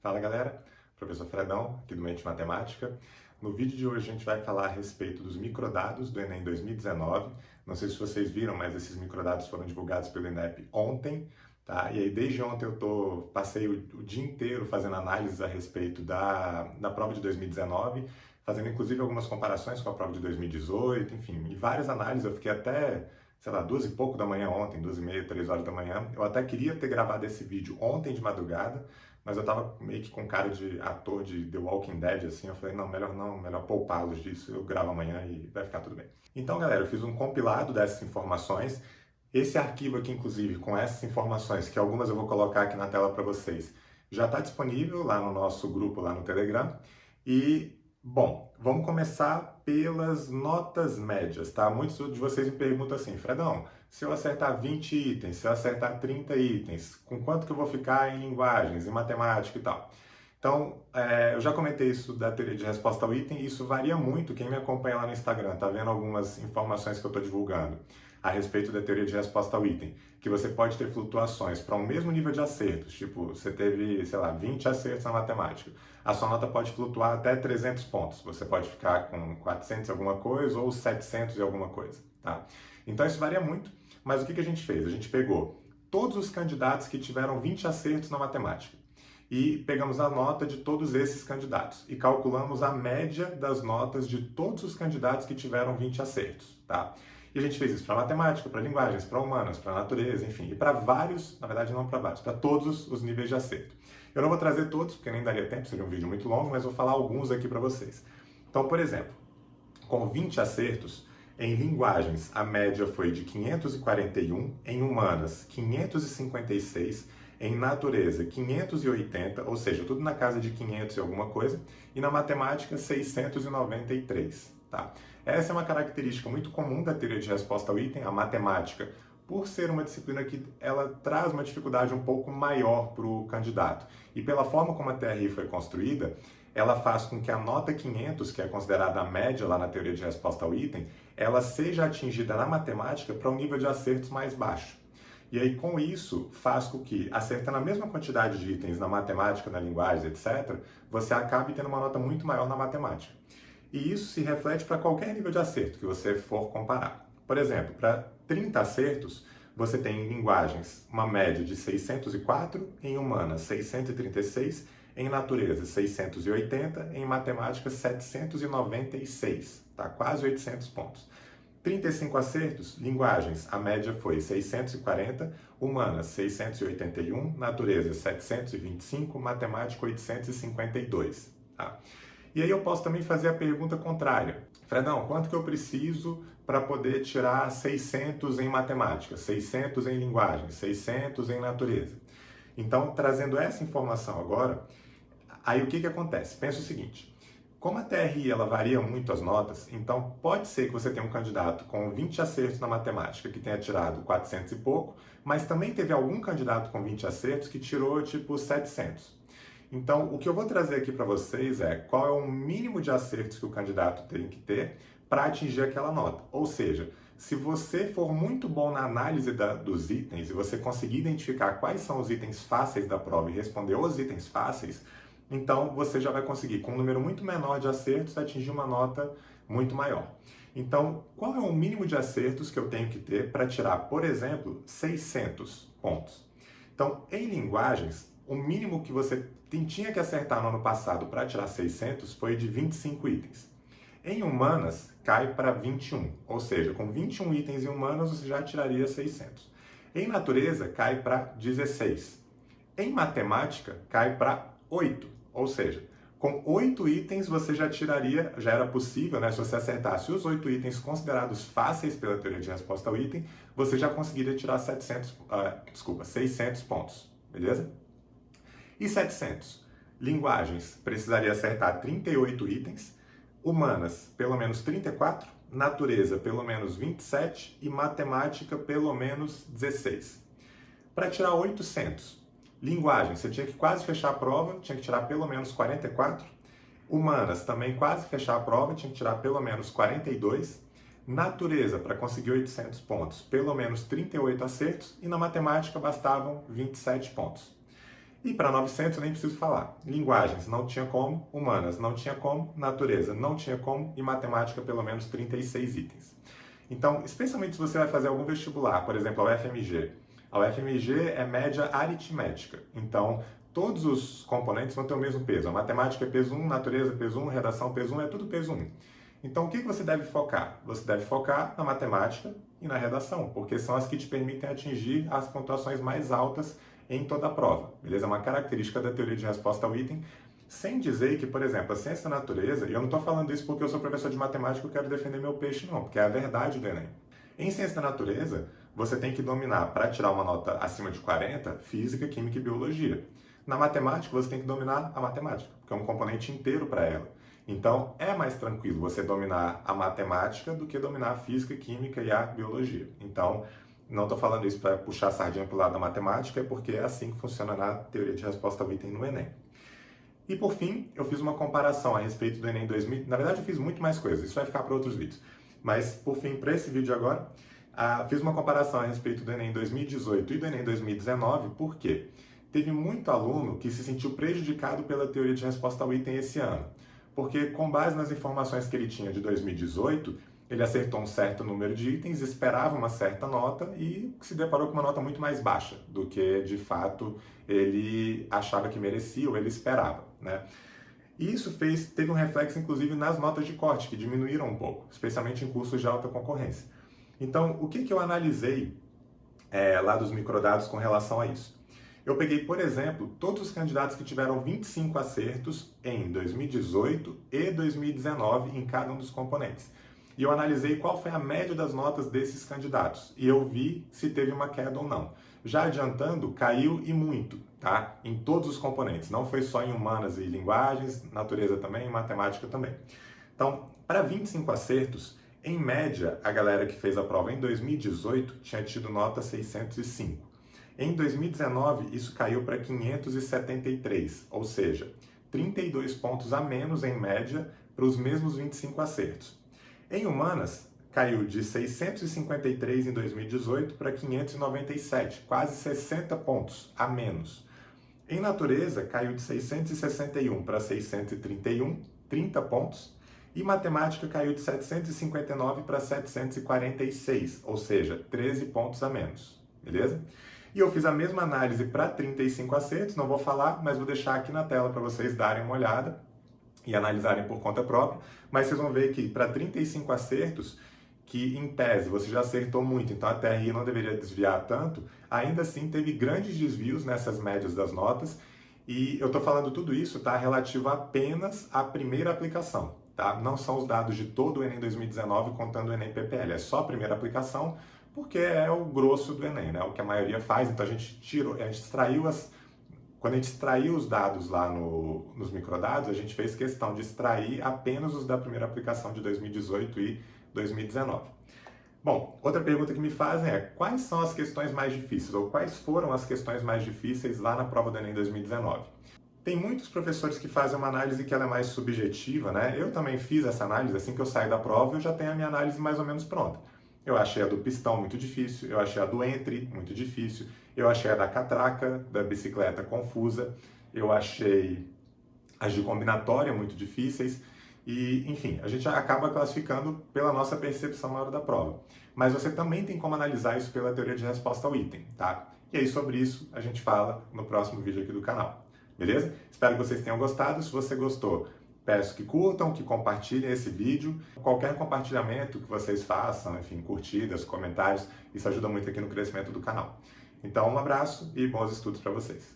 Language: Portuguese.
Fala galera, professor Fredão, aqui do Mente Matemática. No vídeo de hoje a gente vai falar a respeito dos microdados do Enem 2019. Não sei se vocês viram, mas esses microdados foram divulgados pelo INEP ontem, tá? E aí desde ontem passei o dia inteiro fazendo análises a respeito da prova de 2019, fazendo inclusive algumas comparações com a prova de 2018, enfim, e várias análises. Eu fiquei até, sei lá, 2 e pouco da manhã ontem, 2h30, 3 horas da manhã. Eu até queria ter gravado esse vídeo ontem de madrugada, mas eu tava meio que com cara de ator de The Walking Dead, assim, eu falei, não, melhor poupá-los disso, eu gravo amanhã e vai ficar tudo bem. Então, galera, eu fiz um compilado dessas informações. Esse arquivo aqui, inclusive, com essas informações, que algumas eu vou colocar aqui na tela para vocês, já está disponível lá no nosso grupo, lá no Telegram. E, bom, vamos começar pelas notas médias, tá? Muitos de vocês me perguntam assim, Fredão, se eu acertar 20 itens, se eu acertar 30 itens, com quanto que eu vou ficar em linguagens, em matemática e tal? Então, eu já comentei isso da teoria de resposta ao item, e isso varia muito. Quem me acompanha lá no Instagram tá vendo algumas informações que eu estou divulgando a respeito da teoria de resposta ao item, que você pode ter flutuações para um mesmo nível de acertos, tipo, você teve, sei lá, 20 acertos na matemática, a sua nota pode flutuar até 300 pontos, você pode ficar com 400 e alguma coisa ou 700 e alguma coisa, tá? Então isso varia muito, mas o que a gente fez? A gente pegou todos os candidatos que tiveram 20 acertos na matemática e pegamos a nota de todos esses candidatos e calculamos a média das notas de todos os candidatos que tiveram 20 acertos, tá? E a gente fez isso para matemática, para linguagens, para humanas, para natureza, enfim, e para vários, na verdade não para vários, para todos os níveis de acerto. Eu não vou trazer todos, porque nem daria tempo, seria um vídeo muito longo, mas vou falar alguns aqui para vocês. Então, por exemplo, com 20 acertos, em linguagens a média foi de 541, em humanas 556, em natureza 580, ou seja, tudo na casa de 500 e alguma coisa, e na matemática 693, tá? Essa é uma característica muito comum da teoria de resposta ao item, a matemática, por ser uma disciplina que ela traz uma dificuldade um pouco maior para o candidato. E pela forma como a TRI foi construída, ela faz com que a nota 500, que é considerada a média lá na teoria de resposta ao item, ela seja atingida na matemática para um nível de acertos mais baixo. E aí, com isso, faz com que, acertando a mesma quantidade de itens na matemática, na linguagem, etc., você acabe tendo uma nota muito maior na matemática. E isso se reflete para qualquer nível de acerto que você for comparar. Por exemplo, para 30 acertos, você tem em linguagens uma média de 604, em humanas 636, em natureza 680, em matemática 796, tá? Quase 800 pontos. 35 acertos, linguagens, a média foi 640, humanas 681, natureza 725, matemática 852, tá? E aí eu posso também fazer a pergunta contrária. Fredão, quanto que eu preciso para poder tirar 600 em matemática, 600 em linguagem, 600 em natureza? Então, trazendo essa informação agora, aí o que acontece? Pensa o seguinte, como a TRI ela varia muito as notas, então pode ser que você tenha um candidato com 20 acertos na matemática que tenha tirado 400 e pouco, mas também teve algum candidato com 20 acertos que tirou tipo 700. Então, o que eu vou trazer aqui para vocês é qual é o mínimo de acertos que o candidato tem que ter para atingir aquela nota. Ou seja, se você for muito bom na análise dos itens e você conseguir identificar quais são os itens fáceis da prova e responder os itens fáceis, então você já vai conseguir, com um número muito menor de acertos, atingir uma nota muito maior. Então, qual é o mínimo de acertos que eu tenho que ter para tirar, por exemplo, 600 pontos? Então, em linguagens, o mínimo que você tinha que acertar no ano passado para tirar 600 foi de 25 itens. Em humanas, cai para 21, ou seja, com 21 itens em humanas você já tiraria 600. Em natureza, cai para 16. Em matemática, cai para 8, ou seja, com 8 itens você já tiraria, já era possível, né? Se você acertasse os 8 itens considerados fáceis pela teoria de resposta ao item, você já conseguiria tirar 600 pontos, beleza? E 700? Linguagens, precisaria acertar 38 itens, humanas, pelo menos 34, natureza, pelo menos 27 e matemática, pelo menos 16. Para tirar 800, linguagem, você tinha que quase fechar a prova, tinha que tirar pelo menos 44. Humanas, também quase fechar a prova, tinha que tirar pelo menos 42. Natureza, para conseguir 800 pontos, pelo menos 38 acertos. E na matemática bastavam 27 pontos. E para 900 eu nem preciso falar. Linguagens não tinha como, humanas não tinha como, natureza não tinha como e matemática pelo menos 36 itens. Então, especialmente se você vai fazer algum vestibular, por exemplo, a UFMG. A UFMG é média aritmética. Então, todos os componentes vão ter o mesmo peso. A matemática é peso 1, natureza peso 1, redação peso 1, é tudo peso 1. Então, o que você deve focar? Você deve focar na matemática e na redação, porque são as que te permitem atingir as pontuações mais altas em toda a prova, beleza? É uma característica da teoria de resposta ao item, sem dizer que, por exemplo, a ciência da natureza, e eu não estou falando isso porque eu sou professor de matemática e eu quero defender meu peixe, não, porque é a verdade do Enem. Em ciência da natureza, você tem que dominar, para tirar uma nota acima de 40, física, química e biologia. Na matemática, você tem que dominar a matemática, porque é um componente inteiro para ela. Então, é mais tranquilo você dominar a matemática do que dominar a física, química e a biologia. Então, não estou falando isso para puxar a sardinha para o lado da matemática, é porque é assim que funciona na teoria de resposta ao item no Enem. E por fim, eu fiz uma comparação a respeito do Enem 2000. Na verdade, eu fiz muito mais coisas, isso vai ficar para outros vídeos. Mas, por fim, para esse vídeo agora, fiz uma comparação a respeito do Enem 2018 e do Enem 2019, por quê? Teve muito aluno que se sentiu prejudicado pela teoria de resposta ao item esse ano. Porque, com base nas informações que ele tinha de 2018, ele acertou um certo número de itens, esperava uma certa nota e se deparou com uma nota muito mais baixa do que, de fato, ele achava que merecia ou ele esperava, né? E isso teve um reflexo, inclusive, nas notas de corte, que diminuíram um pouco, especialmente em cursos de alta concorrência. Então, o que eu analisei lá dos microdados com relação a isso? Eu peguei, por exemplo, todos os candidatos que tiveram 25 acertos em 2018 e 2019 em cada um dos componentes. E eu analisei qual foi a média das notas desses candidatos. E eu vi se teve uma queda ou não. Já adiantando, caiu e muito, tá? Em todos os componentes. Não foi só em humanas e linguagens, natureza também, matemática também. Então, para 25 acertos, em média, a galera que fez a prova em 2018 tinha tido nota 605. Em 2019, isso caiu para 573, ou seja, 32 pontos a menos em média para os mesmos 25 acertos. Em humanas, caiu de 653 em 2018 para 597, quase 60 pontos a menos. Em natureza, caiu de 661 para 631, 30 pontos. E matemática caiu de 759 para 746, ou seja, 13 pontos a menos, beleza? E eu fiz a mesma análise para 35 acertos, não vou falar, mas vou deixar aqui na tela para vocês darem uma olhada e analisarem por conta própria, mas vocês vão ver que para 35 acertos, que em tese você já acertou muito, então a TRI não deveria desviar tanto, ainda assim teve grandes desvios nessas médias das notas, e eu estou falando tudo isso, tá, relativo apenas à primeira aplicação, tá? Não são os dados de todo o Enem 2019 contando o Enem PPL, é só a primeira aplicação, porque é o grosso do Enem, né? O que a maioria faz, então a gente extraiu quando a gente extraiu os dados lá nos microdados, a gente fez questão de extrair apenas os da primeira aplicação de 2018 e 2019. Bom, outra pergunta que me fazem é quais são as questões mais difíceis, ou quais foram as questões mais difíceis lá na prova do Enem 2019? Tem muitos professores que fazem uma análise que ela é mais subjetiva, né? Eu também fiz essa análise, assim que eu saio da prova eu já tenho a minha análise mais ou menos pronta. Eu achei a do pistão muito difícil, eu achei a do entre muito difícil, eu achei a da catraca, da bicicleta confusa, eu achei as de combinatória muito difíceis e, enfim, a gente acaba classificando pela nossa percepção na hora da prova. Mas você também tem como analisar isso pela teoria de resposta ao item, tá? E aí sobre isso a gente fala no próximo vídeo aqui do canal, beleza? Espero que vocês tenham gostado, se você gostou, peço que curtam, que compartilhem esse vídeo. Qualquer compartilhamento que vocês façam, enfim, curtidas, comentários, isso ajuda muito aqui no crescimento do canal. Então, um abraço e bons estudos para vocês.